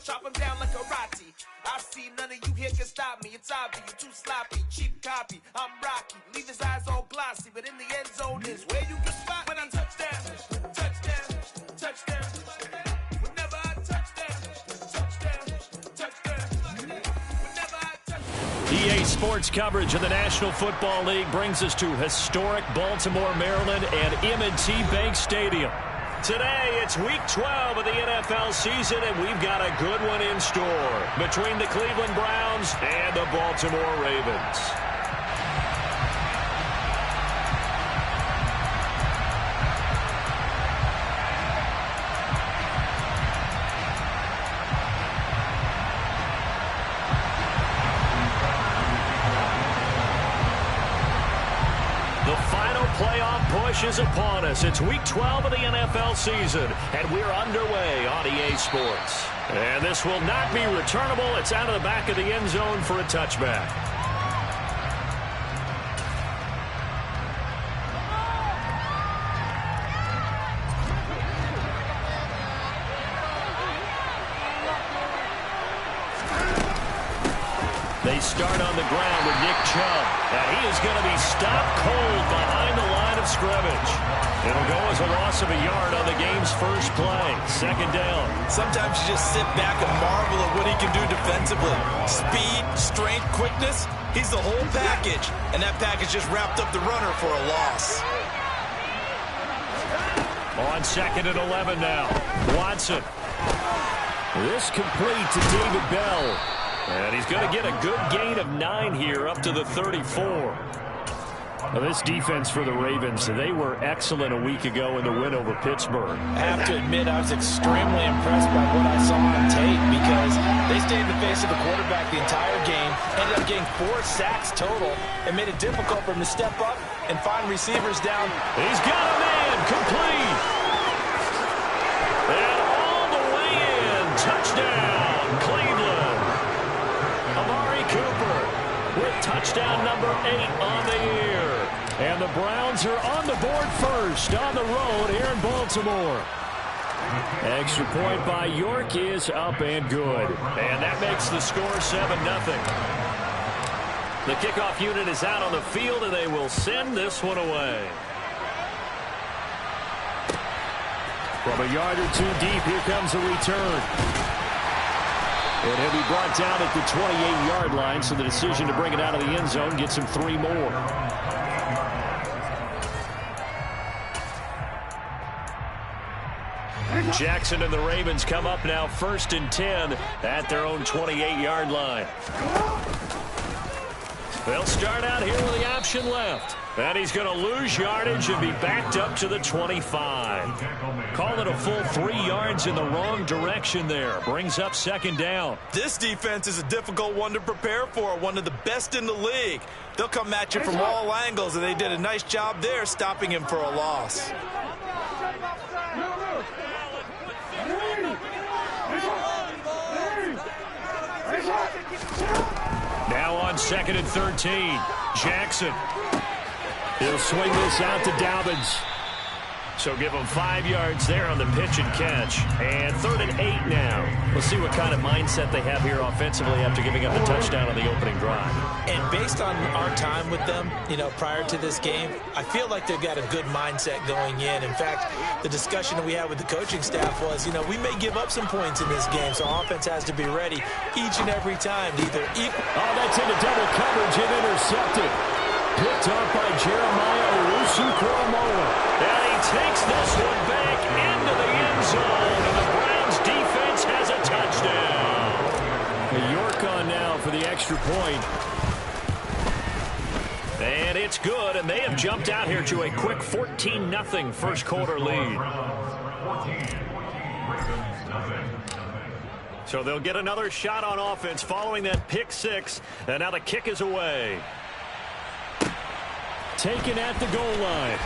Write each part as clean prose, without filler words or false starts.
chop him down like karate. I see none of you here can stop me. It's obvious, you're too sloppy, cheap copy. I'm Rocky, leave his eyes all glossy, but in the end zone is where you can spot when I touchdown, touchdown, touchdown. Whenever I touchdown, touchdown, touchdown. Whenever I touchdown. EA Sports coverage of the National Football League brings us to historic Baltimore, Maryland, and M&T Bank Stadium. Today, it's Week 12 of the NFL season, and we've got a good one in store between the Cleveland Browns and the Baltimore Ravens. Playoff push is upon us. It's Week 12 of the NFL season, and we're underway on EA Sports. And this will not be returnable. It's out of the back of the end zone for a touchback. They start on the ground with Nick Chubb, and he is going to be stopped cold behind the line of scrimmage. It'll go as a loss of a yard on the game's first play. Second down. Sometimes you just sit back and marvel at what he can do defensively. Speed, strength, quickness, he's the whole package, and that package just wrapped up the runner for a loss. On second and 11 now. Watson. This complete to David Bell. And he's going to get a good gain of 9 here up to the 34. Now this defense for the Ravens, they were excellent a week ago in the win over Pittsburgh. I have to admit I was extremely impressed by what I saw on tape because they stayed in the face of the quarterback the entire game, ended up getting 4 sacks total, and made it difficult for him to step up and find receivers down. He's got a man complete. And all the way in. Touchdown, Cleveland. Cooper with touchdown number 8 on the year. And the Browns are on the board first on the road here in Baltimore. Extra point by York is up and good. And that makes the score 7-0. The kickoff unit is out on the field, and they will send this one away. From a yard or 2 deep, here comes a return. And he'll be brought down at the 28-yard line, so the decision to bring it out of the end zone gets him 3 more. Jackson and the Ravens come up now 1st and 10 at their own 28-yard line. They'll start out here with the option left. And he's going to lose yardage and be backed up to the 25. Call it a full 3 yards in the wrong direction there. Brings up second down. This defense is a difficult one to prepare for, one of the best in the league. They'll come at you from all angles, and they did a nice job there stopping him for a loss. Now on second and 13, Jackson. He'll swing this out to Dobbins. So give him 5 yards there on the pitch and catch. And 3rd and 8 now. We'll see what kind of mindset they have here offensively after giving up a touchdown on the opening drive. And based on our time with them, prior to this game, I feel like they've got a good mindset going in. In fact, the discussion that we had with the coaching staff was, we may give up some points in this game, so offense has to be ready each and every time to either equal. Oh, that's into double coverage and intercepted. Picked up by Jeremiah Owusu-Koramoah. And he takes this one back into the end zone. And the Browns defense has a touchdown. York on now for the extra point. And it's good. And they have jumped out here to a quick 14-0 first quarter lead. So they'll get another shot on offense following that pick 6. And now the kick is away. Taken at the goal line.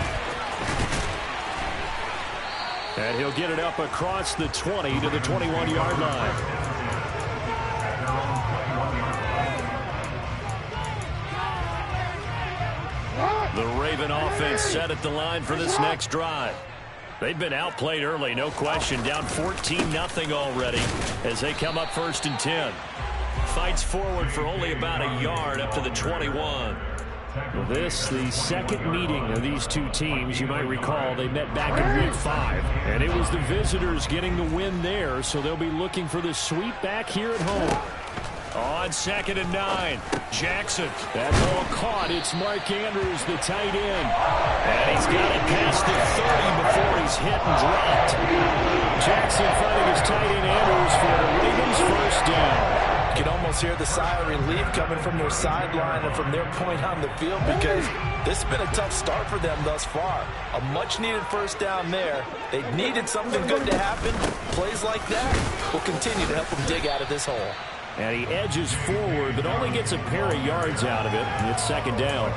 And he'll get it up across the 20 to the 21-yard line. The Raven offense set at the line for this next drive. They've been outplayed early, no question. Down 14-0 already as they come up 1st and 10. Fights forward for only about a yard up to the 21. Well, this, the second meeting of these two teams. You might recall they met back in Week 5, and it was the visitors getting the win there, so they'll be looking for the sweep back here at home. On 2nd and 9, Jackson. That ball caught. It's Mark Andrews, the tight end. And he's got it past the 30 before he's hit and dropped. Jackson finding his tight end Andrews for the Ravens' first down. You can almost hear the sigh of relief coming from their sideline and from their point on the field because this has been a tough start for them thus far. A much-needed first down there. They needed something good to happen. Plays like that will continue to help them dig out of this hole. And he edges forward, but only gets a pair of yards out of it. It's 2nd down.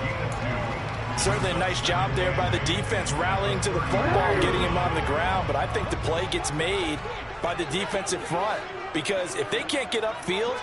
Certainly a nice job there by the defense rallying to the football, getting him on the ground. But I think the play gets made by the defensive front because if they can't get upfield,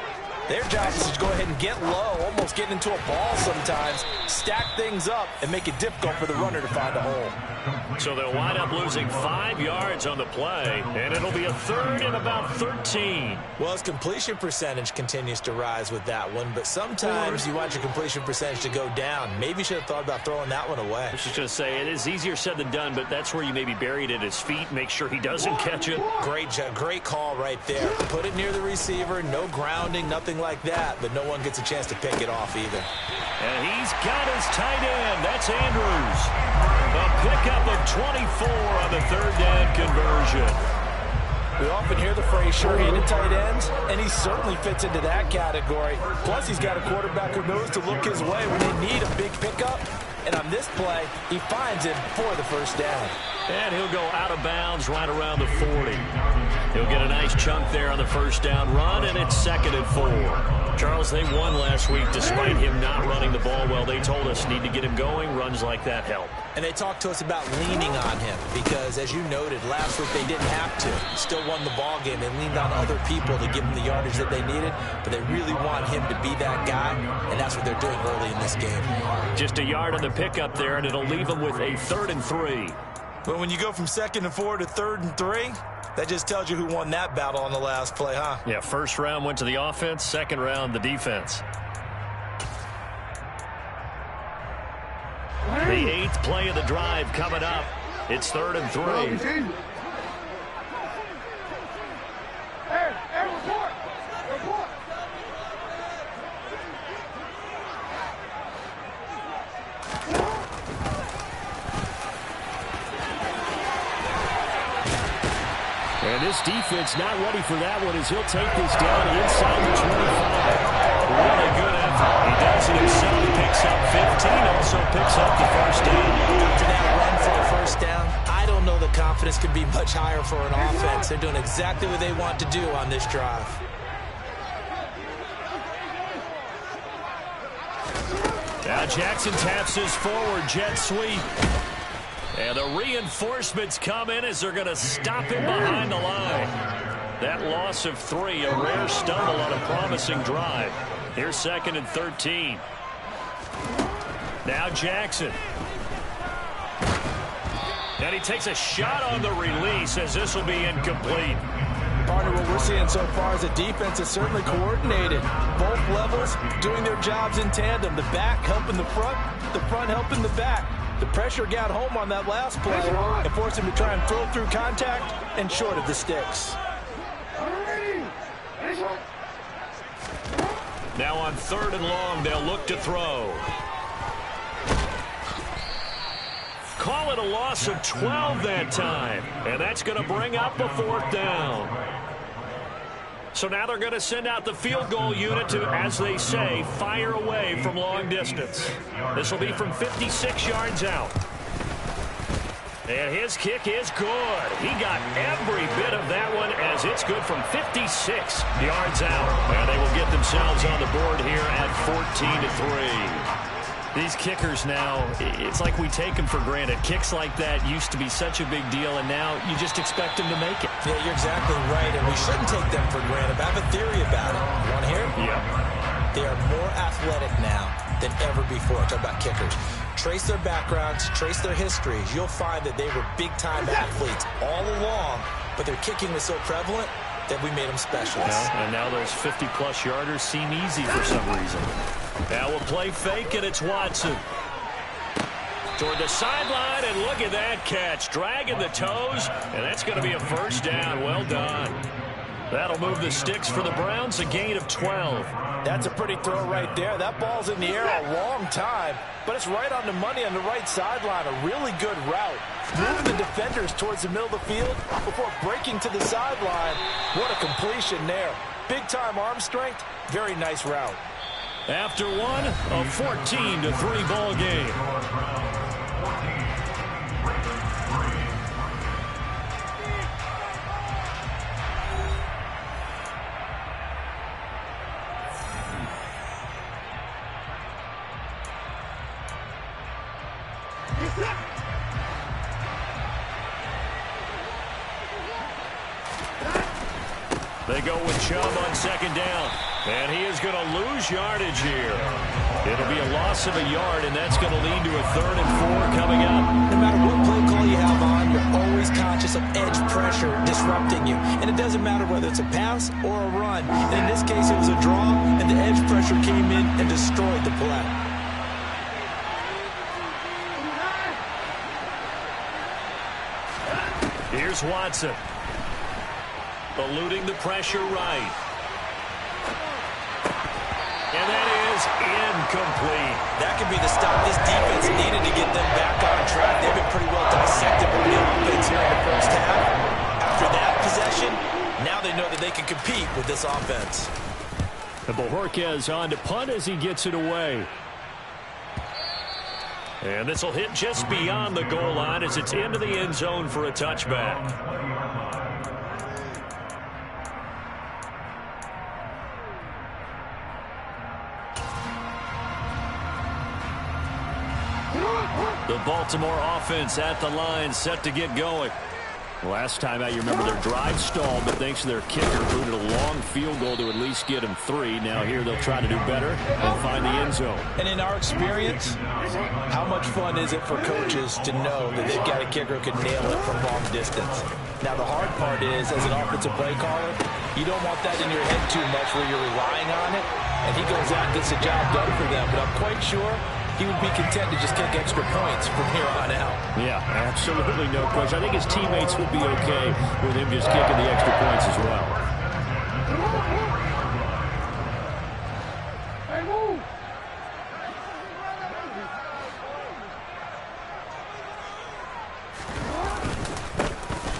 their job is to go ahead and get low, almost get into a ball sometimes, stack things up, and make it difficult for the runner to find a hole. So they'll wind up losing 5 yards on the play, and it'll be a 3rd and about 13. Well, his completion percentage continues to rise with that one, but sometimes you want your completion percentage to go down. Maybe you should have thought about throwing that one away. I was just going to say, it is easier said than done, but that's where you maybe bury it at his feet, make sure he doesn't catch it. Great call right there. Put it near the receiver, no grounding, nothing like that, but no one gets a chance to pick it off either. And he's got his tight end. That's Andrews. A pickup of 24 on the 3rd down conversion. We often hear the phrase sure-handed tight ends, and he certainly fits into that category. Plus, he's got a quarterback who knows to look his way when they need a big pickup. And on this play, he finds him for the first down. And he'll go out of bounds right around the 40. He'll get a nice chunk there on the first down run, and it's 2nd and 4. Charles, they won last week despite him not running the ball well. They told us need to get him going. Runs like that help. And they talked to us about leaning on him because, as you noted, last week they didn't have to. Still won the ball game. They leaned on other people to give them the yardage that they needed, but they really want him to be that guy, and that's what they're doing early in this game. Just a yard on the pickup there, and it'll leave them with a 3rd and 3. But when you go from 2nd and 4 to 3rd and 3, that just tells you who won that battle on the last play, huh? Yeah, 1st round went to the offense, 2nd round the defense. The 8th play of the drive coming up. It's 3rd and 3. And this defense not ready for that one as he'll take this down inside the 25. Really good effort. He does it himself. Picks up 15. Also picks up the first down. After that run for a first down, I don't know the confidence can be much higher for an offense. They're doing exactly what they want to do on this drive. Now Jackson taps his forward jet sweep. And the reinforcements come in as they're going to stop him behind the line. That loss of 3, a rare stumble on a promising drive. Here's 2nd and 13. Now Jackson. And he takes a shot on the release as this will be incomplete. Partner, what we're seeing so far is a defense that's certainly coordinated. Both levels doing their jobs in tandem. The back helping the front helping the back. The pressure got home on that last play and forced him to try and throw through contact and short of the sticks. Now on 3rd and long, they'll look to throw. Call it a loss of 12 that time, and that's going to bring up a 4th down. So now they're going to send out the field goal unit to, as they say, fire away from long distance. This will be from 56 yards out. And his kick is good. He got every bit of that one as it's good from 56 yards out. And they will get themselves on the board here at 14-3. These kickers now, it's like we take them for granted. Kicks like that used to be such a big deal, and now you just expect them to make it. Yeah, you're exactly right, and we shouldn't take them for granted. I have a theory about it. You want to hear it? Yeah. They are more athletic now than ever before. Talk about kickers. trace their backgrounds, trace their histories, you'll find that they were big-time athletes all along, but their kicking was so prevalent that we made them specialists. And now those 50-plus yarders seem easy for some reason. Now we'll play fake, and it's Watson. Toward the sideline, and look at that catch. Dragging the toes, and that's going to be a first down. Well done. That'll move the sticks for the Browns, a gain of 12. That's a pretty throw right there. That ball's in the air a long time, but it's right on the money on the right sideline. A really good route. Moving the defenders towards the middle of the field before breaking to the sideline. What a completion there. Big-time arm strength. Very nice route. After one, a 14-3 ball game. They go with Chubb on second down. And he is going to lose yardage here. It'll be a loss of a yard, and that's going to lead to a 3rd and 4 coming up. No matter what play call you have on, you're always conscious of edge pressure disrupting you. And it doesn't matter whether it's a pass or a run. And in this case, it was a draw, and the edge pressure came in and destroyed the play. Here's Watson. Eluding the pressure right. And that is incomplete. That could be the stop this defense needed to get them back on track. They've been pretty well dissected by the offense here in the first half. After that possession, now they know that they can compete with this offense. And Bojorquez on to punt as he gets it away. And this will hit just beyond the goal line as it's into the end zone for a touchback. The Baltimore offense at the line, set to get going. Last time out, you remember their drive stalled, but thanks to their kicker, booted a long field goal to at least get them 3. Now here they'll try to do better and find the end zone. And in our experience, how much fun is it for coaches to know that they've got a kicker who can nail it from long distance? Now the hard part is, as an offensive play caller, you don't want that in your head too much where you're relying on it, and he goes out and gets the job done for them. But I'm quite sure he would be content to just kick extra points from here on out. Yeah, absolutely no question. I think his teammates would be okay with him just kicking the extra points as well.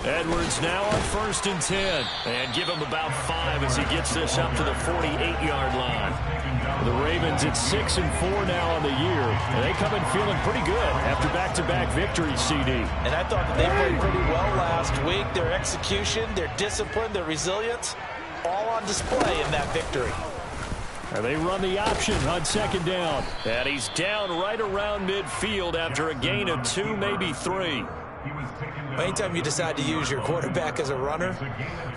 Edwards now on 1st and 10. And give him about 5 as he gets this up to the 48-yard line. The Ravens at 6 and 4 now on the year. And they come in feeling pretty good after back-to-back victories, CD. And I thought that they played pretty well last week. Their execution, their discipline, their resilience, all on display in that victory. And they run the option on 2nd down. And he's down right around midfield after a gain of 2, maybe 3. Anytime you decide to use your quarterback as a runner,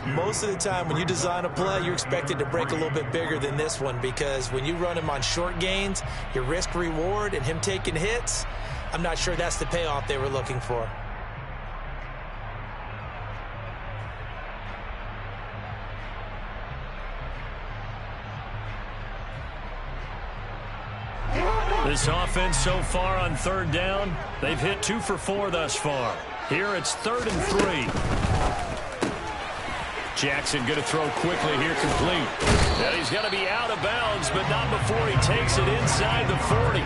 most of the time when you design a play, you're expected to break a little bit bigger than this one, because when you run him on short gains, your risk-reward and him taking hits, I'm not sure that's the payoff they were looking for. This offense so far on 3rd down, they've hit 2 for 4 thus far. Here it's 3rd and 3. Jackson going to throw quickly here, complete. And he's going to be out of bounds, but not before he takes it inside the 40.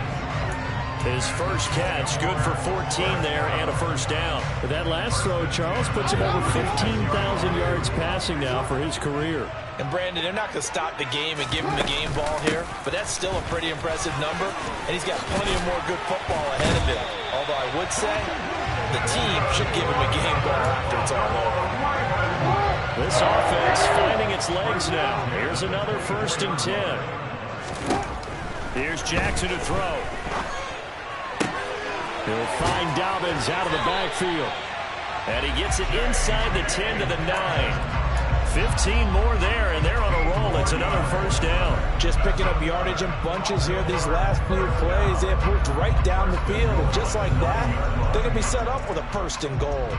His first catch, good for 14 there and a first down. But that last throw, Charles, puts him over 15,000 yards passing now for his career. And Brandon, they're not going to stop the game and give him the game ball here, but that's still a pretty impressive number, and he's got plenty of more good football ahead of him. Although I would say the team should give him a game ball after it's all over. This offense finding its legs now. Here's another 1st and 10. Here's Jackson to throw. He'll find Dobbins out of the backfield. And he gets it inside the 10 to the 9. 15 more there, and they're on a roll. It's another first down. Just picking up yardage in bunches here these last few plays. They have moved right down the field, and just like that, they're going to be set up with a first and goal.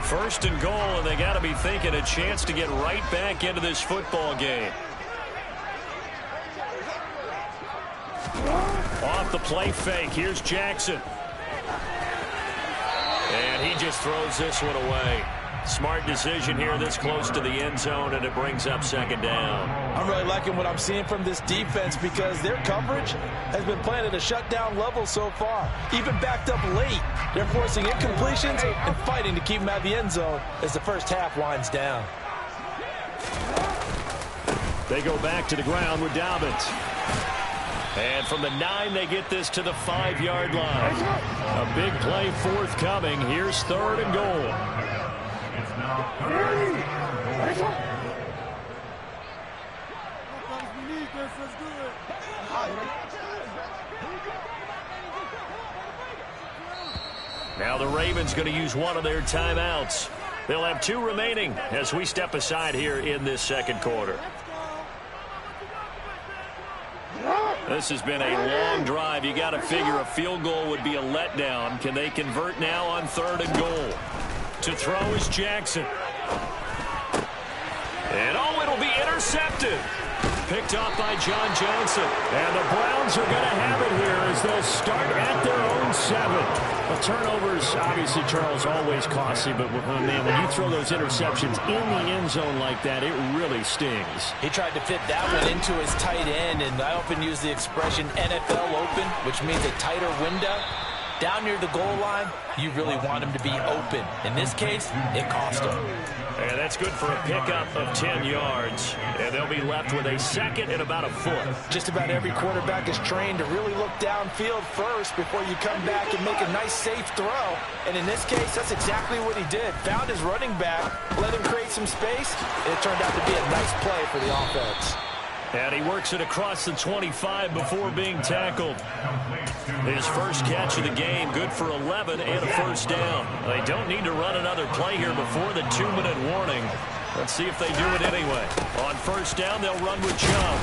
First and goal, and they got to be thinking a chance to get right back into this football game. Off the play fake, here's Jackson. And he just throws this one away. Smart decision here this close to the end zone, and it brings up second down. I'm really liking what I'm seeing from this defense because their coverage has been playing at a shutdown level so far. Even backed up late, they're forcing incompletions and fighting to keep them out of the end zone as the first half winds down. They go back to the ground with Dobbins. And from the 9, they get this to the 5-yard line. A big play forthcoming. Here's third and goal. Now the Ravens going to use one of their timeouts. They'll have 2 remaining as we step aside here in this second quarter. This has been a long drive. You got to figure a field goal would be a letdown. Can they convert now on third and goal? To throw is Jackson. And oh, it'll be intercepted. Picked off by John Johnson. And the Browns are going to have it here as they'll start at their own 7. Well, turnovers, obviously, Charles, always costly. But, man, when you throw those interceptions in the end zone like that, it really stings. He tried to fit that one into his tight end, and I often use the expression NFL open, which means a tighter window. Down near the goal line, you really want him to be open. In this case, it cost him. And that's good for a pickup of 10 yards. And they'll be left with a second and about a foot. Just about every quarterback is trained to really look downfield first before you come back and make a nice, safe throw. And in this case, that's exactly what he did. Found his running back, let him create some space, and it turned out to be a nice play for the offense. And he works it across the 25 before being tackled. His first catch of the game, good for 11 and a first down. They don't need to run another play here before the 2-minute warning. Let's see if they do it anyway. On first down, they'll run with Chubb.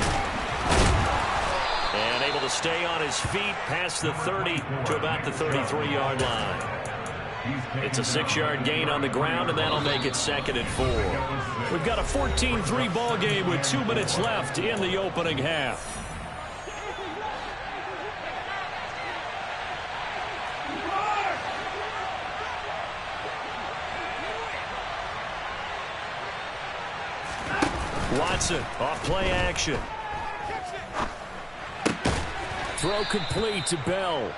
And able to stay on his feet past the 30 to about the 33-yard line. It's a 6-yard gain on the ground, and that'll make it second and 4. We've got a 14-3 ball game with 2 minutes left in the opening half. Watson off play action. Throw complete to Bell.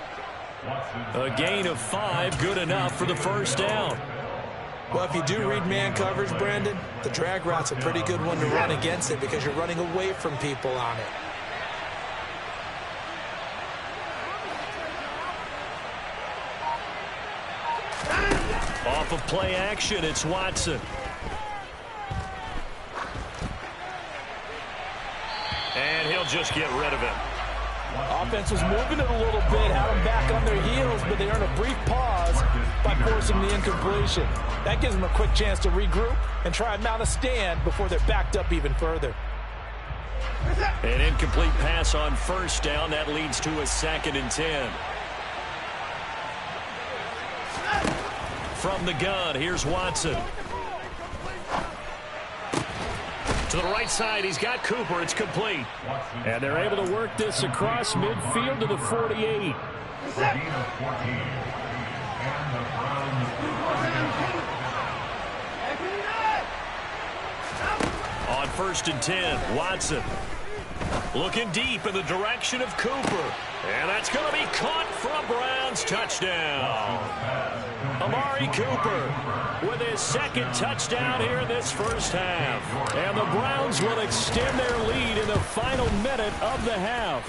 A gain of 5, good enough for the first down. Well, if you do read man coverage, Brandon, the drag route's a pretty good one to run against it because you're running away from people on it. Off of play action, it's Watson. And he'll just get rid of it. Offense was moving it a little bit, had them back on their heels, but they earned a brief pause by forcing the incompletion. That gives them a quick chance to regroup and try and mount a stand before they're backed up even further. An incomplete pass on first down. That leads to a 2nd and 10. From the gun, here's Watson. To the right side, he's got Cooper. It's complete. And they're able to work this across midfield to the 48. On 1st and 10, Watson looking deep in the direction of Cooper. And that's going to be caught for a Browns touchdown. Amari Cooper with his 2nd touchdown here in this first half. And the Browns will extend their lead in the final minute of the half.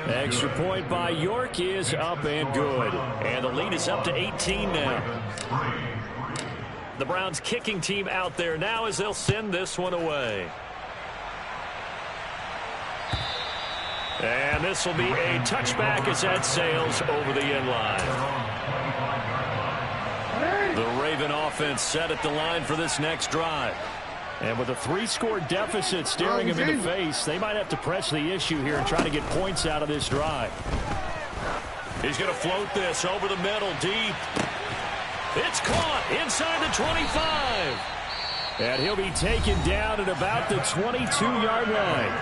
Extra point by York is up and good. And the lead is up to 18 now. The Browns kicking team out there now as they'll send this one away. And this will be a touchback as that sails over the end line. offense set at the line for this next drive. And with a 3-score deficit staring him in the face, they might have to press the issue here and try to get points out of this drive. He's going to float this over the middle, deep. It's caught inside the 25. And he'll be taken down at about the 22-yard line.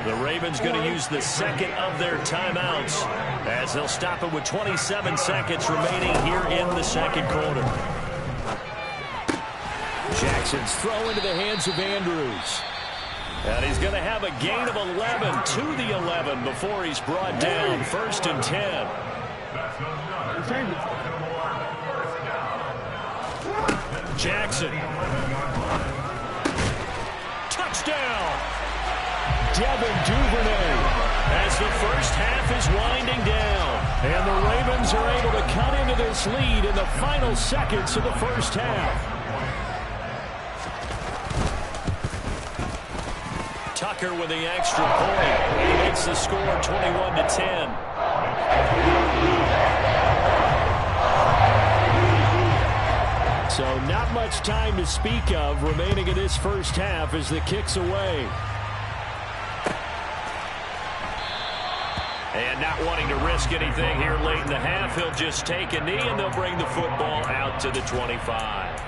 The Ravens going to use the second of their timeouts as they'll stop it with 27 seconds remaining here in the second quarter. Jackson's throw into the hands of Andrews. And he's going to have a gain of 11 to the 11 before he's brought down. 1st and 10. Jackson. Touchdown. Devin Duvernay as the first half is winding down. And the Ravens are able to cut into this lead in the final seconds of the first half. Tucker with the extra point. He makes the score 21-10. So not much time to speak of remaining in this first half as the kick's away. And not wanting to risk anything here late in the half, he'll just take a knee and they'll bring the football out to the 25.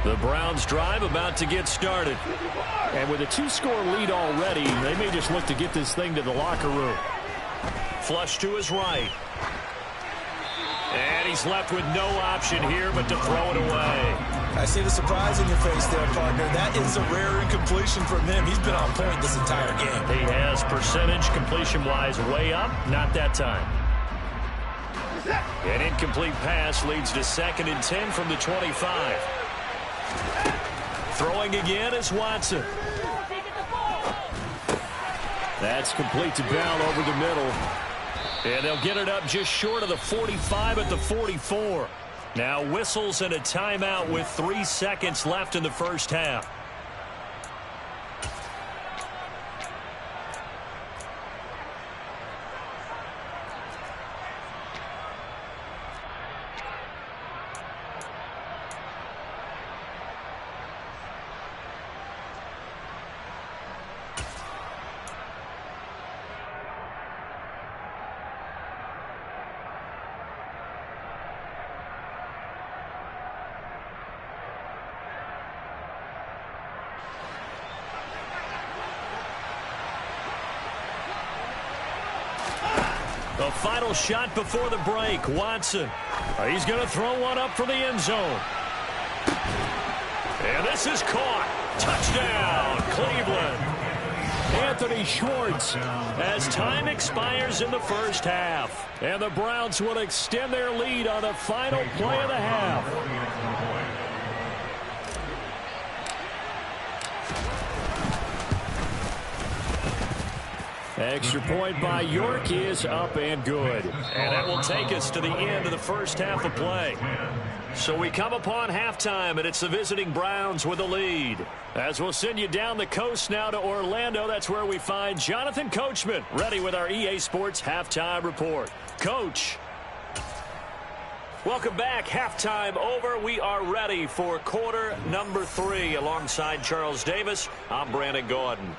The Browns drive about to get started. And with a 2-score lead already, they may just look to get this thing to the locker room. Flush to his right. And he's left with no option here but to throw it away. I see the surprise in your face there, partner. That is a rare incompletion from him. He's been on point this entire game. He has percentage completion-wise way up. Not that time. An incomplete pass leads to 2nd and 10 from the 25. Throwing again is Watson. That's complete to Bell over the middle. And they'll get it up just short of the 45 at the 44. Now whistles and a timeout with 3 seconds left in the first half. The final shot before the break. Watson. He's going to throw one up for the end zone. And this is caught. Touchdown, Cleveland. Anthony Schwartz as time expires in the first half. And the Browns will extend their lead on the final play of the half. Extra point by York is up and good. And that will take us to the end of the first half of play. So we come upon halftime, and it's the visiting Browns with the lead. As we'll send you down the coast now to Orlando, that's where we find Jonathan Coachman, ready with our EA Sports Halftime Report. Coach. Welcome back. Halftime over. We are ready for quarter number 3. Alongside Charles Davis, I'm Brandon Gordon.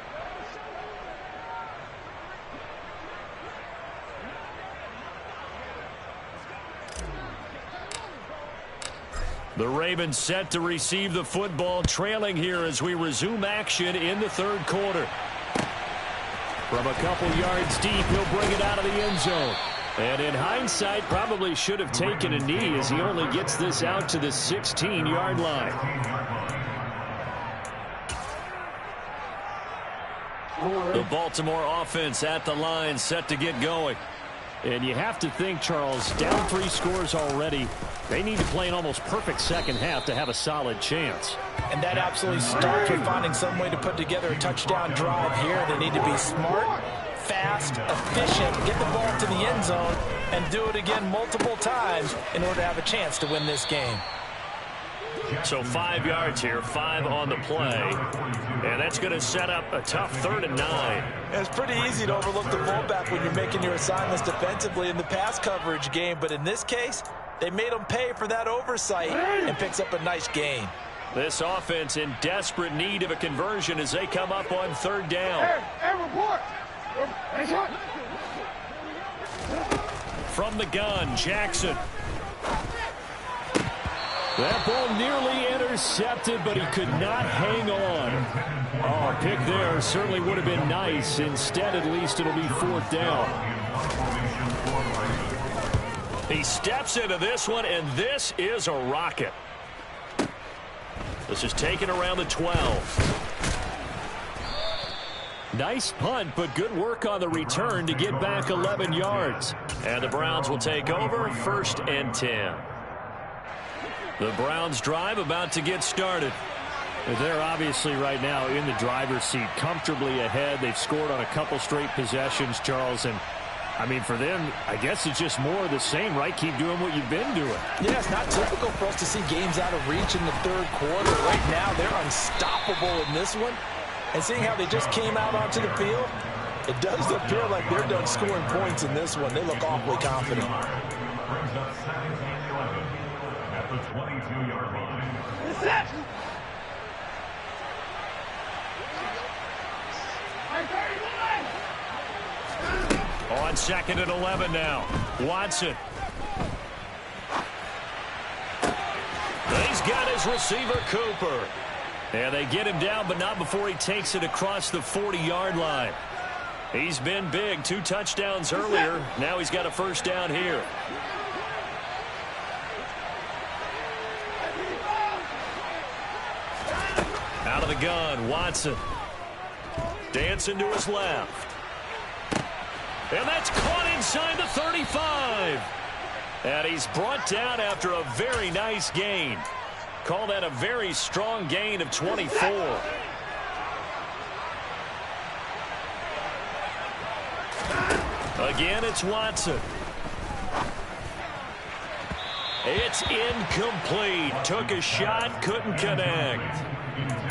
The Ravens set to receive the football, trailing here as we resume action in the third quarter. From a couple yards deep, he'll bring it out of the end zone. And in hindsight, probably should have taken a knee as he only gets this out to the 16-yard line. The Baltimore offense at the line, set to get going. And you have to think, Charles, down 3 scores already. They need to play an almost perfect second half to have a solid chance. And that absolutely starts with finding some way to put together a touchdown drive here. They need to be smart, fast, efficient, get the ball to the end zone, and do it again multiple times in order to have a chance to win this game. So 5 yards here, 5 on the play. And that's going to set up a tough 3rd and 9. It's pretty easy to overlook the fullback when you're making your assignments defensively in the pass coverage game. But in this case, they made him pay for that oversight and picks up a nice gain. This offense in desperate need of a conversion as they come up on 3rd down. Report. From the gun, Jackson. That ball nearly intercepted, but he could not hang on. Oh, a pick there certainly would have been nice. Instead, at least, it'll be 4th down. He steps into this one, and this is a rocket. This is taken around the 12. Nice punt, but good work on the return to get back 11 yards. And the Browns will take over, 1st and 10. The Browns drive about to get started. They're obviously right now in the driver's seat, comfortably ahead. They've scored on a couple straight possessions, Charles. And, I mean, for them, I guess it's just more of the same, right? Keep doing what you've been doing. Yeah, it's not typical for us to see games out of reach in the 3rd quarter. Right now, they're unstoppable in this one. And seeing how they just came out onto the field, it does appear like they're done scoring points in this one. They look awfully confident. On 2nd and 11 now. Watson. He's got his receiver, Cooper. And they get him down, but not before he takes it across the 40-yard line. He's been big. 2 touchdowns earlier. Now he's got a 1st down here. Out of the gun, Watson. Dancing to his left. And that's caught inside the 35. And he's brought down after a very nice gain. Call that a very strong gain of 24. Again, it's Watson. It's incomplete. Took a shot, couldn't connect.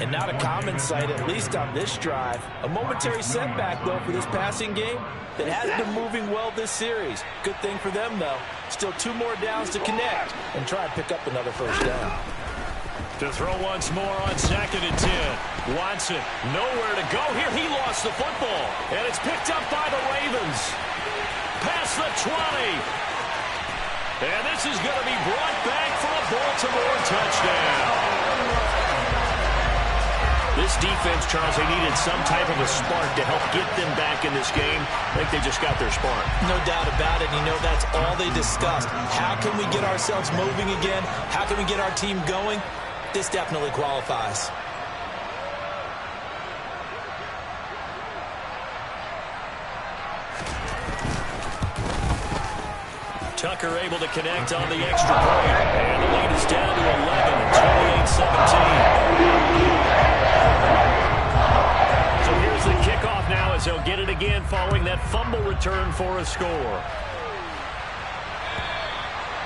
And not a common sight, at least on this drive. A momentary setback, though, for this passing game that has been moving well this series. Good thing for them, though. Still 2 more downs to connect and try and pick up another 1st down. To throw once more on 2nd and 10. Watson, nowhere to go here. He lost the football. And it's picked up by the Ravens. Past the 20. And this is going to be brought back for a Baltimore touchdown. This defense, Charles, they needed some type of a spark to help get them back in this game. I think they just got their spark. No doubt about it. You know, that's all they discussed. How can we get ourselves moving again? How can we get our team going? This definitely qualifies. Tucker able to connect on the extra point. And the lead is down to 11, 28-17. So here's the kickoff now as they'll get it again following that fumble return for a score.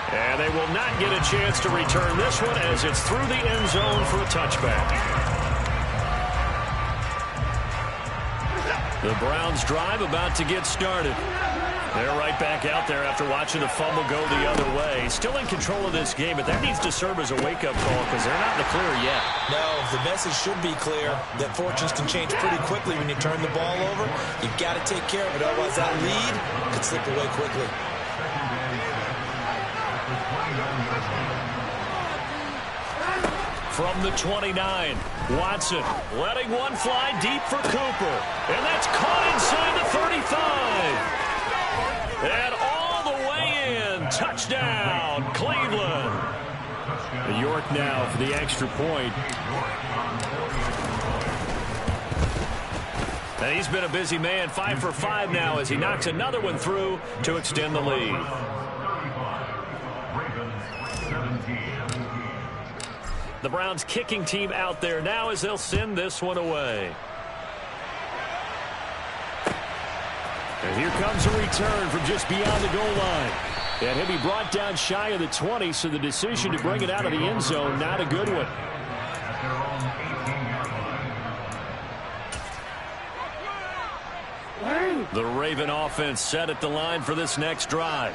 And they will not get a chance to return this one as it's through the end zone for a touchback. The Browns drive about to get started. They're right back out there after watching the fumble go the other way. Still in control of this game, but that needs to serve as a wake-up call because they're not in the clear yet. No, the message should be clear that fortunes can change pretty quickly when you turn the ball over. You've got to take care of it, otherwise that lead could slip away quickly. From the 29, Watson letting one fly deep for Cooper. And that's caught inside the 35. And all the way in. Touchdown, Cleveland. York now for the extra point. And he's been a busy man, 5 for 5 now as he knocks another one through to extend the lead. The Browns kicking team out there now as they'll send this one away. And here comes a return from just beyond the goal line. And he'll be brought down shy of the 20, so the decision to bring it out of the end zone, not a good one. The Raven offense set at the line for this next drive.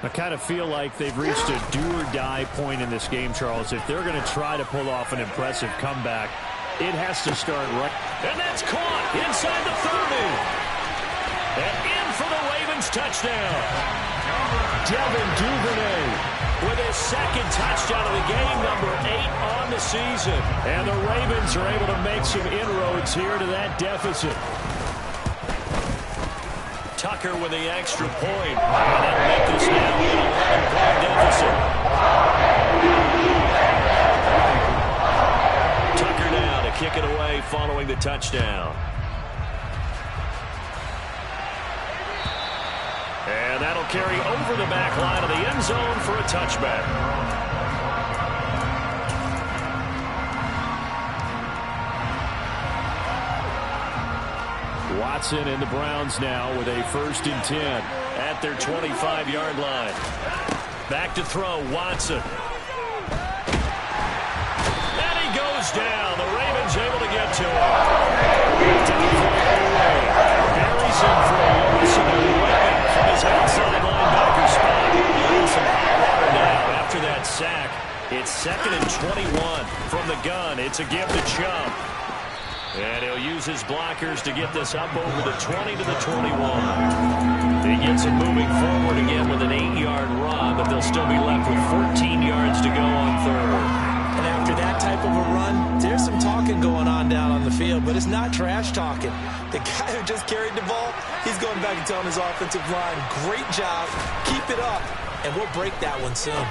I kind of feel like they've reached a do-or-die point in this game, Charles. If they're going to try to pull off an impressive comeback, it has to start right. And that's caught inside the 30. And in for the Ravens touchdown. Devin Duvernay with his second touchdown of the game, number 8 on the season. And the Ravens are able to make some inroads here to that deficit. Tucker with the extra point. And that'll make this now an 11-point deficit. Tucker now to kick it away following the touchdown. And that'll carry over the back line of the end zone for a touchback. Watson and the Browns now with a 1st and 10 at their 25-yard line. Back to throw, Watson. And he goes down. The Ravens able to get to him. Down for the buries him for a loss, and they're whipping from his outside linebacker spot. Some hot water now after that sack. It's 2nd and 21 from the gun. It's a give to Chubb. And he'll use his blockers to get this up over the 20 to the 21. He gets it moving forward again with an 8-yard run, but they'll still be left with 14 yards to go on 3rd. And after that type of a run, there's some talking going on down on the field, but it's not trash talking. The guy who just carried the ball, he's going back and telling his offensive line, great job, keep it up, and we'll break that one soon.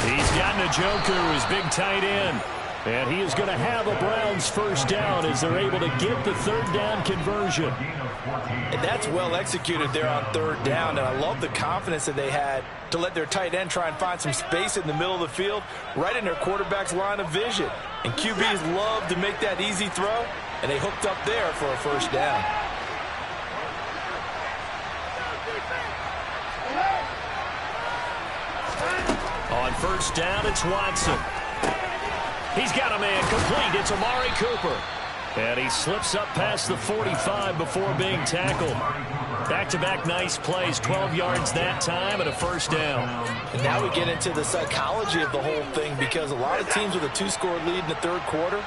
He's got Njoku, his big tight end. And he is going to have a Browns 1st down as they're able to get the 3rd down conversion. And that's well executed there on 3rd down. And I love the confidence that they had to let their tight end try and find some space in the middle of the field, right in their quarterback's line of vision. And QBs love to make that easy throw, and they hooked up there for a 1st down. On 1st down, it's Watson. He's got a man complete. It's Amari Cooper. And he slips up past the 45 before being tackled. Back-to-back nice plays. 12 yards that time and a 1st down. And now we get into the psychology of the whole thing, because a lot of teams with a 2-score lead in the 3rd quarter,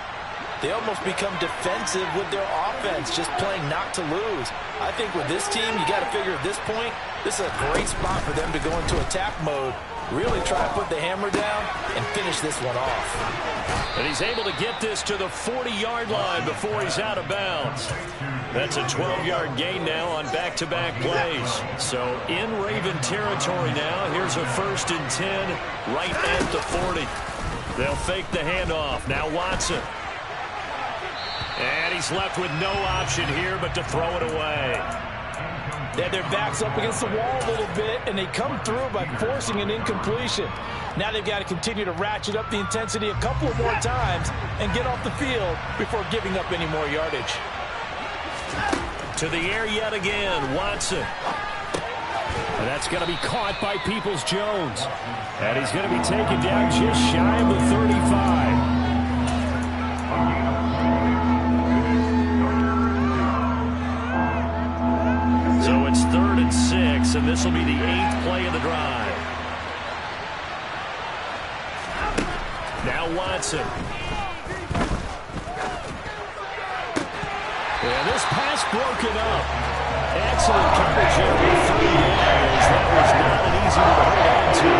they almost become defensive with their offense, just playing not to lose. I think with this team, you got to figure at this point, this is a great spot for them to go into attack mode, really try to put the hammer down and finish this one off. And he's able to get this to the 40-yard line before he's out of bounds. That's a 12-yard gain now on back-to-back plays. So in Raven territory now, here's a 1st and 10 right at the 40. They'll fake the handoff. Now Watson. And he's left with no option here but to throw it away. They had their backs up against the wall a little bit, and they come through by forcing an incompletion. Now they've got to continue to ratchet up the intensity a couple of more times and get off the field before giving up any more yardage. To the air yet again, Watson. And that's going to be caught by Peoples-Jones. And he's going to be taken down just shy of the 35. So it's 3rd and 6, and this will be the 8th play of the drive. Now Watson. And this pass broken up. Excellent coverage here with 3 yards. That was not an easy one to hold on to.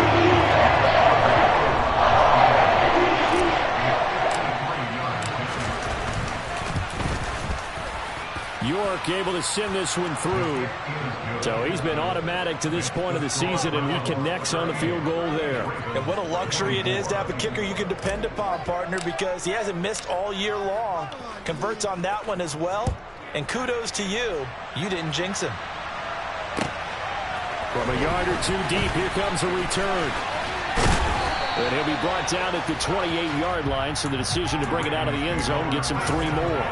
York able to send this one through. So he's been automatic to this point of the season, and he connects on the field goal there. And what a luxury it is to have a kicker you can depend upon, partner, because he hasn't missed all year long. Converts on that one as well. And kudos to you. You didn't jinx him. From a yard or 2 deep, here comes a return. And he'll be brought down at the 28-yard line, so the decision to bring it out of the end zone gets him 3 more.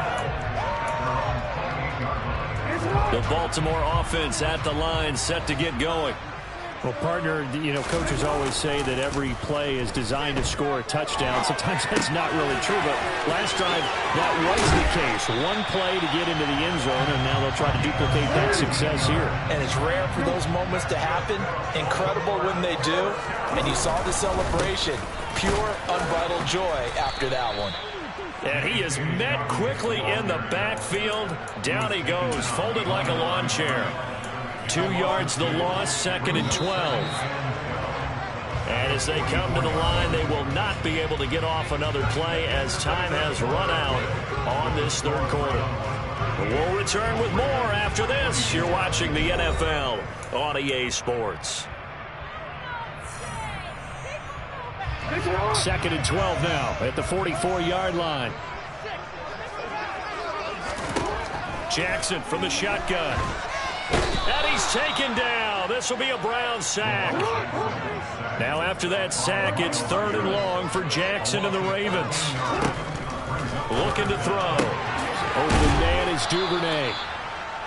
The Baltimore offense at the line, set to get going. Well, partner, coaches always say that every play is designed to score a touchdown. Sometimes that's not really true, but last drive, that was the case. One play to get into the end zone, and now they'll try to duplicate that success here. And it's rare for those moments to happen. Incredible when they do. And you saw the celebration. Pure, unbridled joy after that one. And he is met quickly in the backfield. Down he goes, folded like a lawn chair. 2 yards the loss, 2nd and 12. And as they come to the line, they will not be able to get off another play as time has run out on this third quarter. We'll return with more after this. You're watching the NFL on EA Sports. 2nd and 12 now at the 44-yard line. Jackson from the shotgun. And he's taken down. This will be a Browns sack. Now after that sack, it's 3rd and long for Jackson and the Ravens. Looking to throw. Over the man is Duvernay.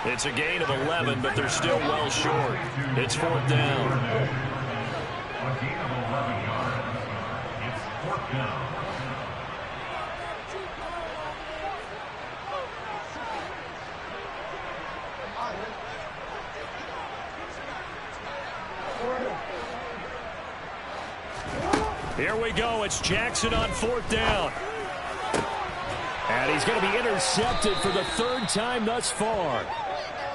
It's a gain of 11, but they're still well short. It's 4th down. Here we go. It's Jackson on 4th down. And he's going to be intercepted for the 3rd time thus far.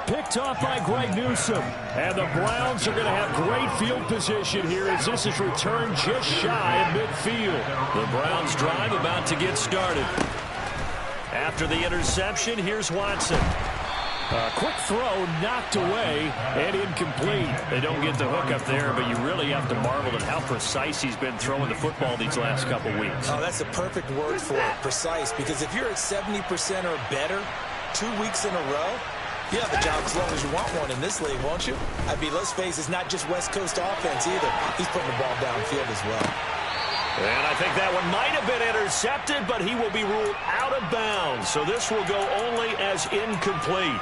Picked off by Greg Newsome. And the Browns are going to have great field position here as this is returned just shy of midfield. The Browns drive about to get started. After the interception, here's Watson. A quick throw knocked away and incomplete. They don't get the hook up there, but you really have to marvel at how precise he's been throwing the football these last couple weeks. Oh, that's the perfect word for it, precise, because if you're at 70% or better 2 weeks in a row, you have a job as long as you want one in this league, won't you? I mean, let's face it, it's not just West Coast offense either. He's putting the ball downfield as well. And I think that one might have been intercepted, but he will be ruled out of bounds. So this will go only as incomplete.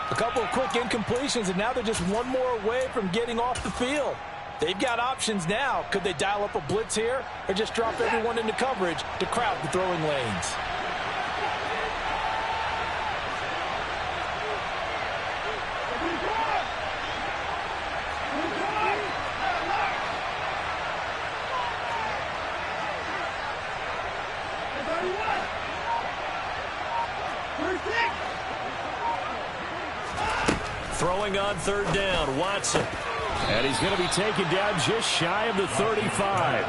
A couple of quick incompletions, and now they're just one more away from getting off the field. They've got options now. Could they dial up a blitz here or just drop everyone into coverage to crowd the throwing lanes? Throwing on 3rd down, Watson. And he's going to be taken down just shy of the 35.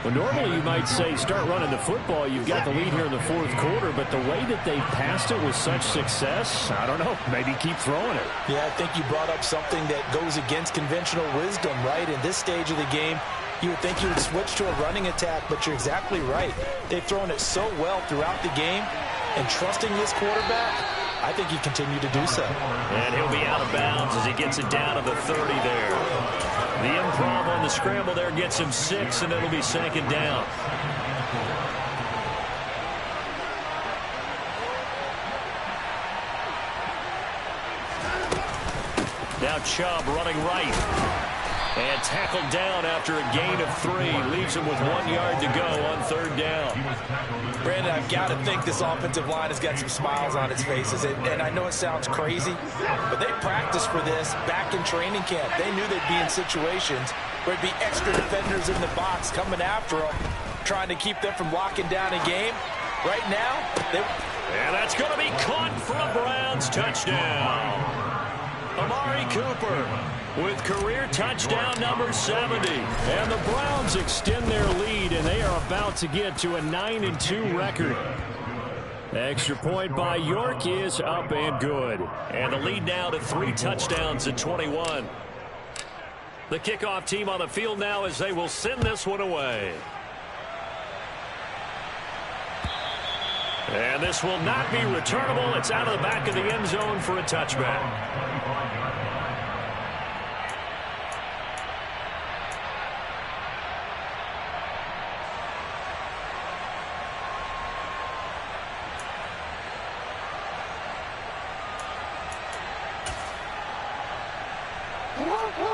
Well, normally you might say start running the football. You've got the lead here in the 4th quarter, but the way that they passed it with such success, I don't know, maybe keep throwing it. Yeah, I think you brought up something that goes against conventional wisdom, right? In this stage of the game, you would think you would switch to a running attack, but you're exactly right. They've thrown it so well throughout the game, and trusting this quarterback, I think he continued to do so. And he'll be out of bounds as he gets it down to the 30 there. The improv on the scramble there gets him 6, and it'll be 2nd down. Now Chubb running right. And tackled down after a gain of 3. Leaves him with 1 yard to go on 3rd down. Brandon, I've got to think this offensive line has got some smiles on its faces. And I know it sounds crazy, but they practiced for this back in training camp. They knew they'd be in situations where it'd be extra defenders in the box coming after them, trying to keep them from locking down a game. Right now, and that's going to be caught for a Browns touchdown. Amari Cooper with career touchdown number 70. And the Browns extend their lead, and they are about to get to a 9-2 record. Extra point by York is up and good. And the lead now to 3 touchdowns at 21. The kickoff team on the field now as they will send this one away. And this will not be returnable. It's out of the back of the end zone for a touchback.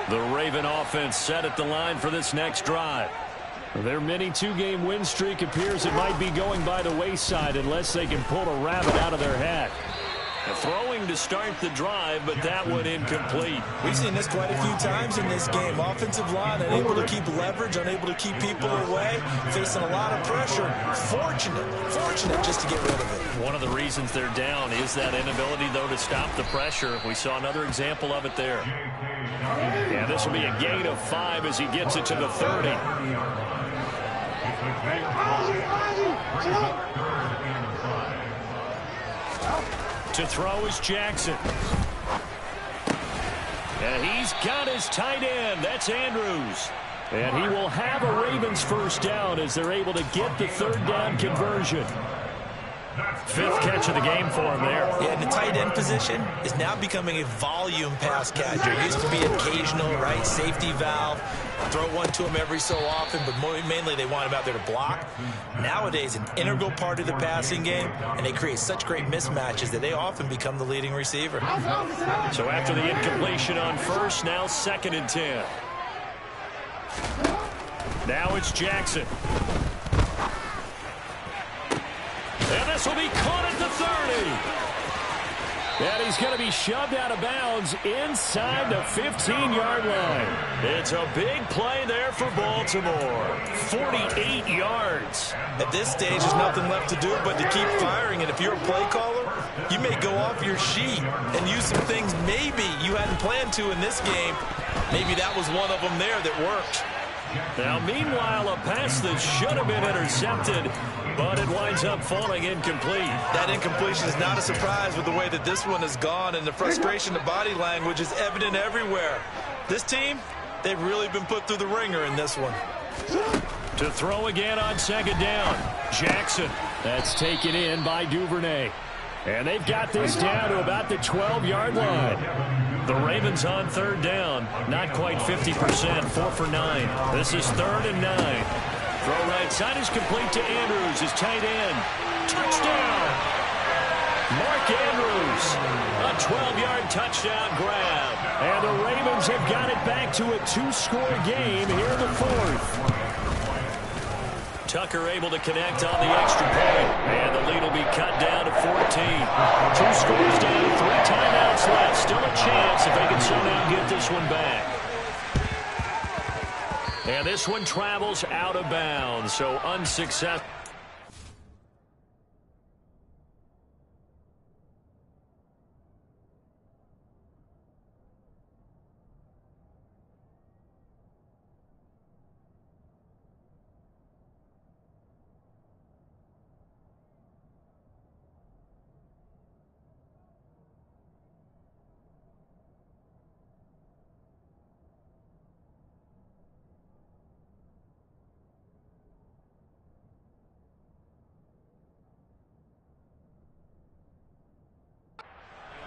The Raven offense set at the line for this next drive. Their mini two-game win streak appears it might be going by the wayside unless they can pull a rabbit out of their hat. Throwing to start the drive, but that one incomplete. We've seen this quite a few times in this game. Offensive line unable to keep leverage, unable to keep people away, facing a lot of pressure. Fortunate just to get rid of it. One of the reasons they're down is that inability, though, to stop the pressure. We saw another example of it there. And this will be a gain of 5 as he gets it to the 30. To throw is Jackson. And he's got his tight end. That's Andrews. And he will have a Ravens first down as they're able to get the third down conversion. 5th catch of the game for him there. Yeah, and the tight end position is now becoming a volume pass catcher. It used to be occasional, right? Safety valve. Throw one to him every so often, but mainly they want him out there to block. Nowadays, an integral part of the passing game, and they create such great mismatches that they often become the leading receiver. So after the incompletion on first, now 2nd and 10. Now it's Jackson. And this will be caught at the 30. And he's going to be shoved out of bounds inside the 15-yard line. It's a big play there for Baltimore. 48 yards. At this stage, there's nothing left to do but to keep firing. And if you're a play caller, you may go off your sheet and use some things maybe you hadn't planned to in this game. Maybe that was one of them there that worked. Now, meanwhile, a pass that should have been intercepted, but it winds up falling incomplete. That incompletion is not a surprise with the way that this one has gone, and the frustration, the body language is evident everywhere. This team, they've really been put through the ringer in this one. To throw again on 2nd down, Jackson. That's taken in by Duvernay. And they've got this down to about the 12-yard line. The Ravens on 3rd down, not quite 50%, 4 for 9. This is 3rd and 9. Throw right side is complete to Andrews, his tight end. Touchdown! Mark Andrews, a 12-yard touchdown grab. And the Ravens have got it back to a 2-score game here in the 4th. Tucker able to connect on the extra point. And the lead will be cut down to 14. 2 scores down, 3 timeouts left. Still a chance if they can somehow get this one back. And this one travels out of bounds, so unsuccessful.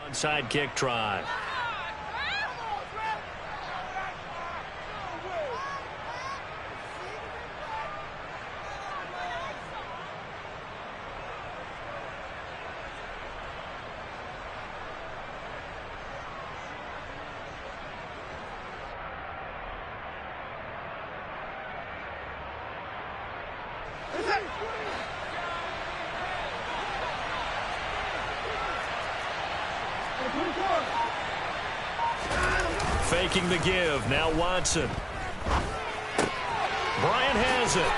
Onside kick try. Faking the give. Now Watson. Bryant has it.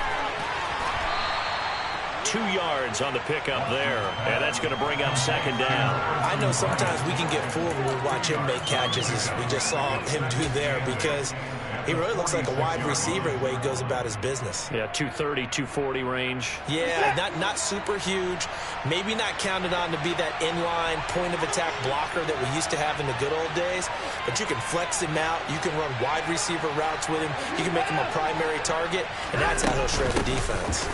2 yards on the pickup there. And that's going to bring up 2nd down. I know sometimes we can get fooled when we watch him make catches, as we just saw him do there, because he really looks like a wide receiver the way he goes about his business. Yeah, 230, 240 range. Yeah, not super huge. Maybe not counted on to be that inline point-of-attack blocker that we used to have in the good old days. But you can flex him out. You can run wide receiver routes with him. You can make him a primary target, and that's how he'll shred the defense.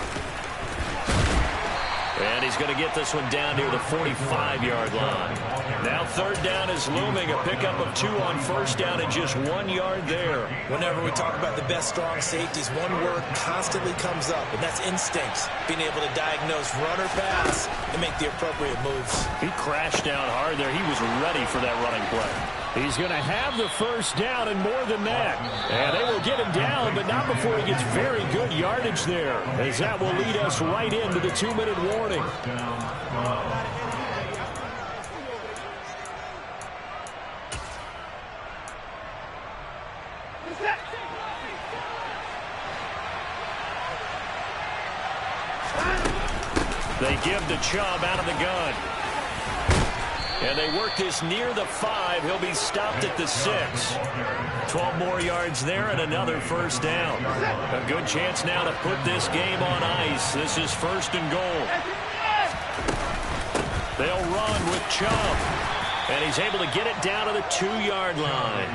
And he's going to get this one down near the 45-yard line. Now 3rd down is looming. A pickup of 2 on 1st down and just 1 yard there. Whenever we talk about the best strong safeties, one word constantly comes up, and that's instincts. Being able to diagnose run or pass and make the appropriate moves. He crashed down hard there. He was ready for that running play. He's going to have the first down and more than that. And they will get him down, but not before he gets very good yardage there, as that will lead us right into the 2-minute warning. They give to Chubb out of the gun. And they work this near the 5. He'll be stopped at the 6. 12 more yards there and another first down. A good chance now to put this game on ice. This is 1st and goal. They'll run with Chubb. And he's able to get it down to the 2-yard line.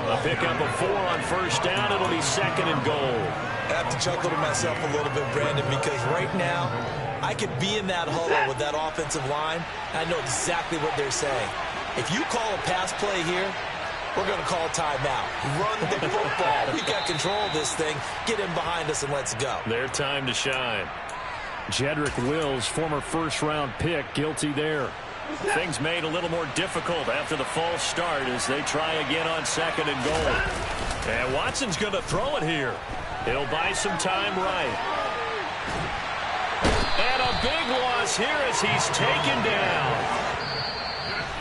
A pickup of 4 on first down. It'll be 2nd and goal. I have to chuckle to myself a little bit, Brandon, because right now I could be in that huddle with that offensive line, and I know exactly what they're saying. If you call a pass play here, we're going to call a timeout. Run the football. We got control of this thing. Get him behind us and let's go. Their time to shine. Jedrick Wills, former first-round pick, guilty there. Things made a little more difficult after the false start as they try again on 2nd and goal. And Watson's going to throw it here. He'll buy some time right. And a big loss here as he's taken down.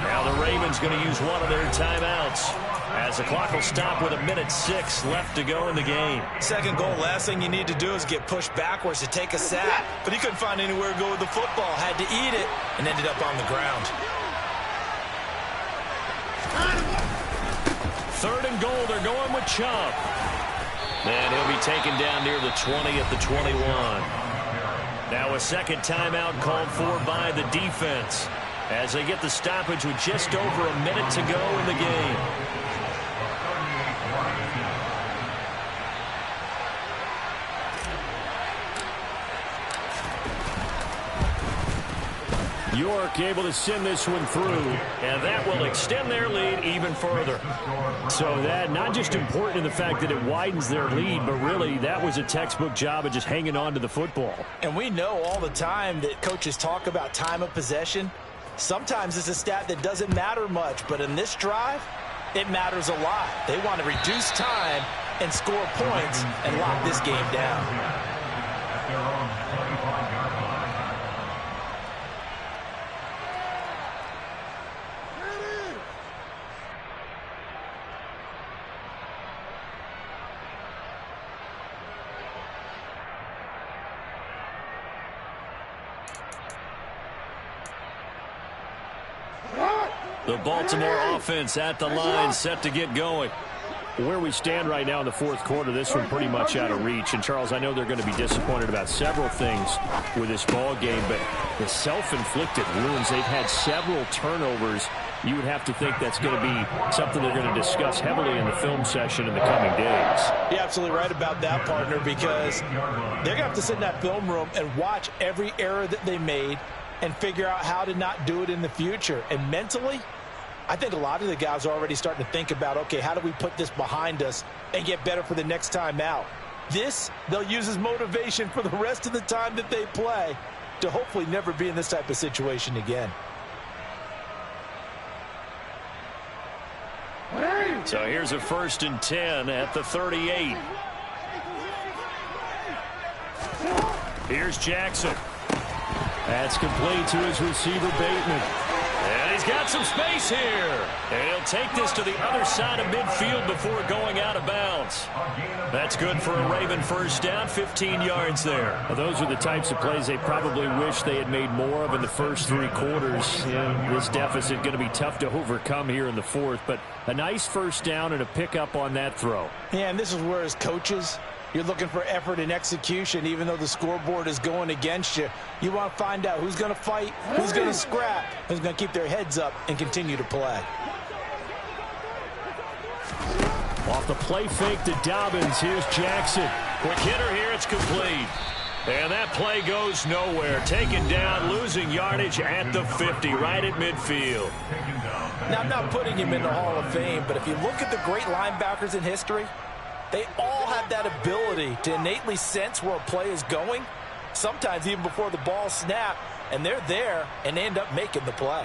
Now the Ravens going to use one of their timeouts as the clock will stop with 1:06 left to go in the game. 2nd goal, last thing you need to do is get pushed backwards to take a sack. But he couldn't find anywhere to go with the football. Had to eat it and ended up on the ground. 3rd and goal, they're going with Chubb. And he'll be taken down near the 20 at the 21. Now a 2nd timeout called for by the defense as they get the stoppage with just over a minute to go in the game. York able to send this one through, and that will extend their lead even further. So that not just important in the fact that it widens their lead, but really that was a textbook job of just hanging on to the football. And we know all the time that coaches talk about time of possession. Sometimes it's a stat that doesn't matter much, but in this drive, it matters a lot. They want to reduce time and score points and lock this game down. The Baltimore offense at the line, set to get going. Where we stand right now in the 4th quarter, this one pretty much out of reach. And, Charles, I know they're going to be disappointed about several things with this ball game, but the self-inflicted wounds, they've had several turnovers. You would have to think that's going to be something they're going to discuss heavily in the film session in the coming days. You're absolutely right about that, partner, because they're going to have to sit in that film room and watch every error that they made and figure out how to not do it in the future. And mentally, I think a lot of the guys are already starting to think about, okay, how do we put this behind us and get better for the next time out? This, they'll use as motivation for the rest of the time that they play to hopefully never be in this type of situation again. So here's a 1st and 10 at the 38. Here's Jackson. That's complete to his receiver, Bateman. And he's got some space here. And he'll take this to the other side of midfield before going out of bounds. That's good for a Raven first down, 15 yards there. Well, those are the types of plays they probably wish they had made more of in the first 3 quarters. And this deficit going to be tough to overcome here in the 4th. But a nice first down and a pickup on that throw. Yeah, and this is where, as coaches, you're looking for effort and execution, even though the scoreboard is going against you. You want to find out who's going to fight, who's going to scrap, who's going to keep their heads up and continue to play. Off the play fake to Dobbins. Here's Jackson. Quick hitter here. It's complete. And that play goes nowhere. Taken down, losing yardage at the 50, right at midfield. Now, I'm not putting him in the Hall of Fame, but if you look at the great linebackers in history, they all have that ability to innately sense where a play is going, sometimes even before the ball snapped, and they're there and they end up making the play.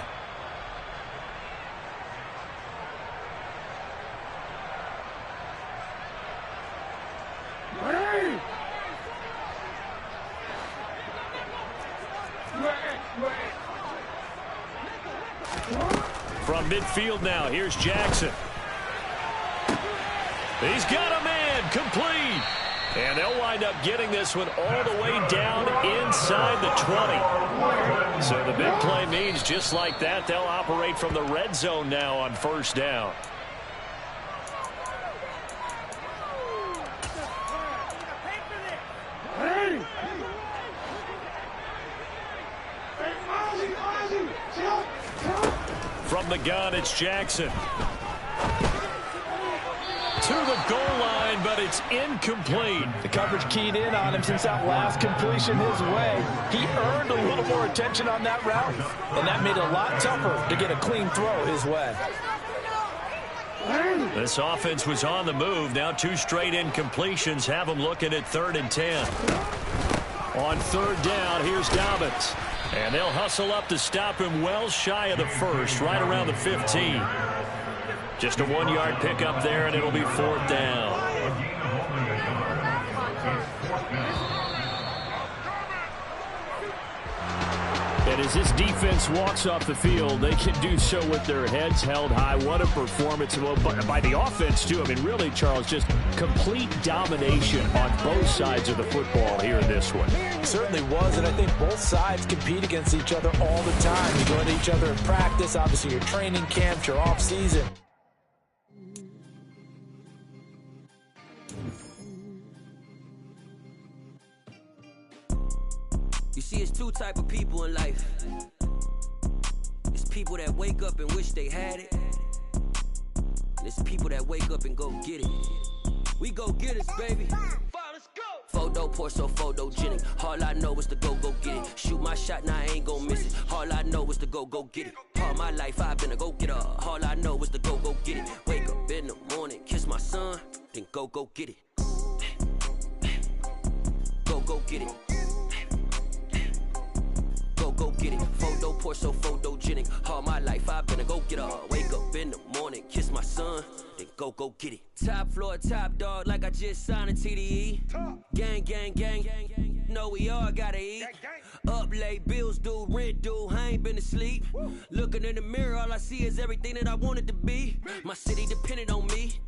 midfield now. Here's Jackson. He's got a man, complete. And they'll wind up getting this one all the way down inside the 20. So the big play means just like that, they'll operate from the red zone now on first down. From the gun, it's Jackson. To the goal line, but it's incomplete. The coverage keyed in on him since that last completion his way. He earned a little more attention on that route, and that made it a lot tougher to get a clean throw his way. This offense was on the move. Now 2 straight incompletions have them looking at 3rd and 10. On 3rd down, here's Dobbins. And they'll hustle up to stop him well shy of the first, right around the 15. Just a 1-yard pickup there, and it'll be 4th down. And as this defense walks off the field, they can do so with their heads held high. What a performance by the offense, too. I mean, really, Charles, just complete domination on both sides of the football here in this one. It certainly was, and I think both sides compete against each other all the time. You go into each other in practice, obviously your training camps, your off-season. You see, it's 2 type of people in life. It's people that wake up and wish they had it. And it's people that wake up and go get it. We go get it, baby. Let's go. Photo poor, so photogenic. All I know is to go get it. Shoot my shot, now I ain't gon' miss it. All I know is to go get it. All my life I've been a go-getter. All I know is to go get it. Wake up in the morning, kiss my son, then go get it. Go get it. Go get it. Photo poor, so photogenic. All my life I've been a go-getter. Wake up in the morning, kiss my son, then go get it. Top floor, top dog, like I just signed a TDE. Gang, gang, gang, gang. Know we all gotta eat. Up late, bills due, rent due, I ain't been asleep. Looking in the mirror, all I see is everything that I wanted to be. My city depended on me,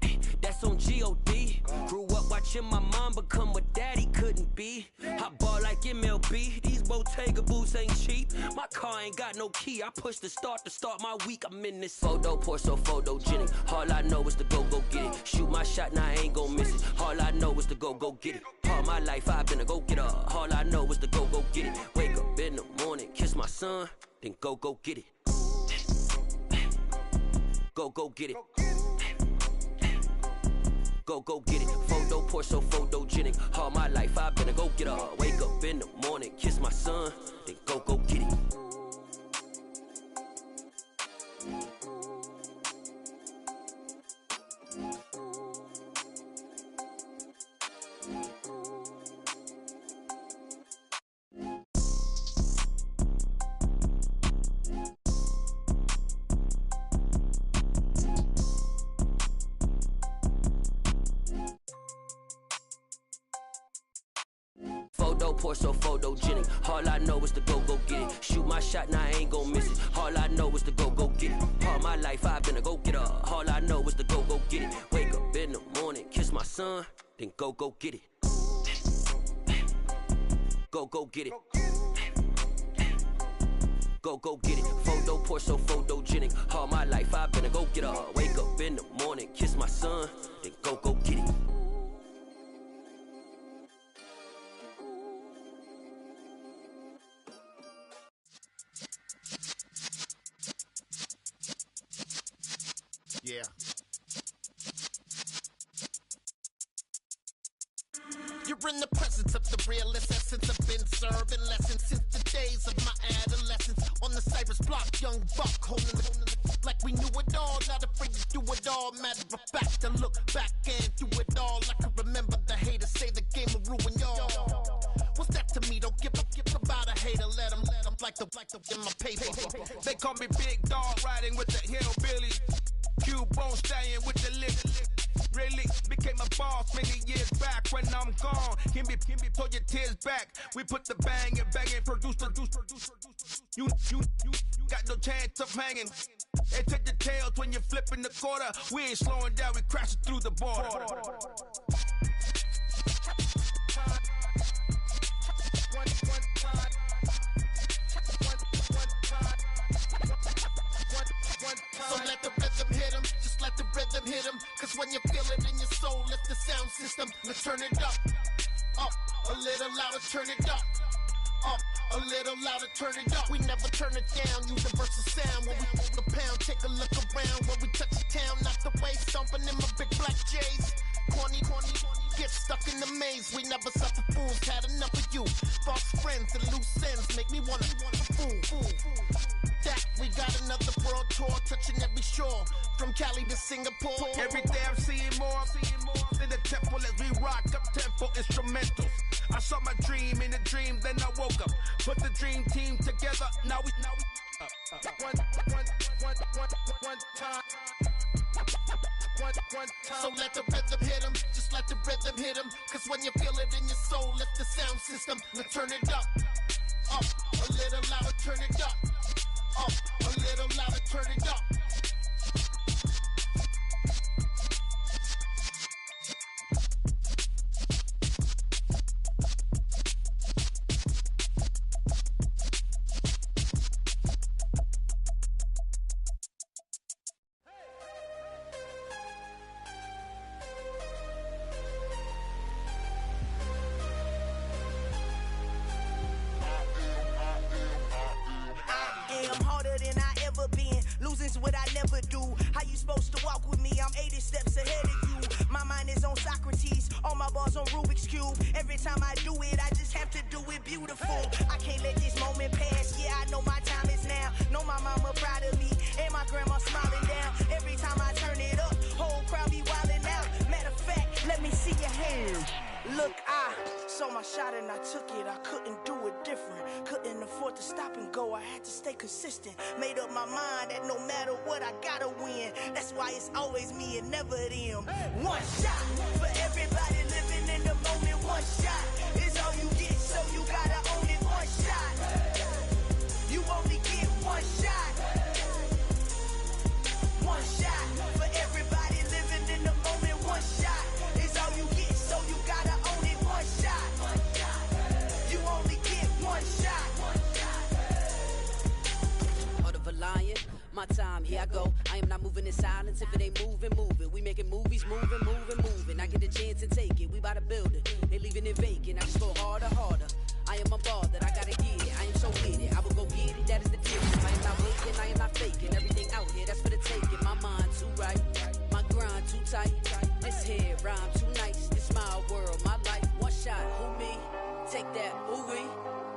that's on G.O.D. Grew up watching my mom become what daddy couldn't be. I ball like MLB, these Bottega boots ain't cheap. My car ain't got no key, I push the start to start my week. I'm in this photo poor, so photogenic. All I know is to go get it. Shoot my shot, now I ain't gon' miss it. All I know is to go get it. All my life I've been a go-getter. All I know is to go get it. Wake up in the morning, kiss my son, then go get it. Go get it. Go get it. Photo poor, so photogenic. All my life I've been a go-getter. Wake up in the morning, kiss my son, then go get it. Photo poor, so photogenic. All I know is to go get it. Shoot my shot, now I ain't gon' miss it. All I know is to go get it. All my life I've been a go-getter. All I know is to go get it. Wake up in the morning, kiss my son, then go get it. Go get it. Go get it. Photo poor, so photogenic. All my life I've been a go-getter. Wake up in the morning, kiss my son, then go get it. Yeah. You're in the presence of the realest essence. I've been serving lessons since the days of my adolescence. On the Cyrus block, young buck holding the like we knew it all, not afraid to do it all. Matter of fact, to look back and do it all. I can remember the haters say the game will ruin y'all. What's that to me? Don't give about a hater. Let them like the in my paper. They call me Big Dog, riding with the hillbilly. Cube bone stallion with the lick. Really became a boss many years back when I'm gone. Can be pull your tears back. We put the bang and produce. You got no chance of hanging. They take the tails when you're flipping the quarter. We ain't slowing down, we crashing through the border. So let the rhythm hit 'em, just let the rhythm hit 'em. Cause when you feel it in your soul, lift the sound system. Let's turn it up, a little louder, turn it up. A little louder, turn it up. We never turn it down, universal sound. When we move the pound, take a look around. When we touch the town, knock the way, stomping in my big black J's. Corny, get stuck in the maze. We never suffer fools, had enough of you. False friends and loose ends make me wanna fool. That we got another world tour, touching every shore, from Cali to Singapore. Every day I'm seeing more in the temple as we rock up tempo instrumentals. I saw my dream in a dream, then I woke up. Put the dream team together. Now we one time. So let the rhythm hit 'em, just let the rhythm hit 'em. Cause when you feel it in your soul, lift the sound system. Let's turn it up, a little louder, turn it up, a little louder, turn it up. What I never do. How you supposed to walk with me? I'm 80 steps ahead of you. My mind is on Socrates, all my bars on Rubik's Cube. Every time I do it, I just have to do it beautiful. I can't let this moment pass. Yeah, I know my time is now. Know my mama proud of me, and my grandma smiling down. Every time I turn it up, whole crowd be wildin' out. Matter of fact, let me see your hands. Look, I saw my shot and I took it. I couldn't do it different. Couldn't afford to stop and go. I had to stay consistent. Made up my mind that no matter what, I gotta win. That's why it's always me and never them. One shot for everybody living in the moment. One shot is all you get, so you gotta own it. One shot. You only get one shot. One shot for everybody living in the moment. One shot is all you get, so you gotta own it. One shot. You only get one shot. Heart of a lion, my time, here I go. I am not moving in silence. If it ain't moving. We making movies, moving. I get the chance to take it. We bout to build it. They leaving it vacant. I just go harder. I am a ball that I gotta get it. I am so with it. I will go get it. That is the difference. I am not waiting. I am not faking. Everything out here, that's for the taking. My mind too right. My grind too tight. This here rhyme too nice. This my world, my life. One shot, who me? Take that, ooh-wee.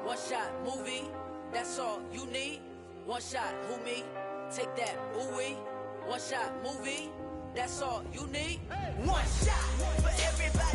One shot, movie. That's all you need. One shot, who me? Take that, ooh-wee. One shot, movie. That's all you need. One shot for everybody.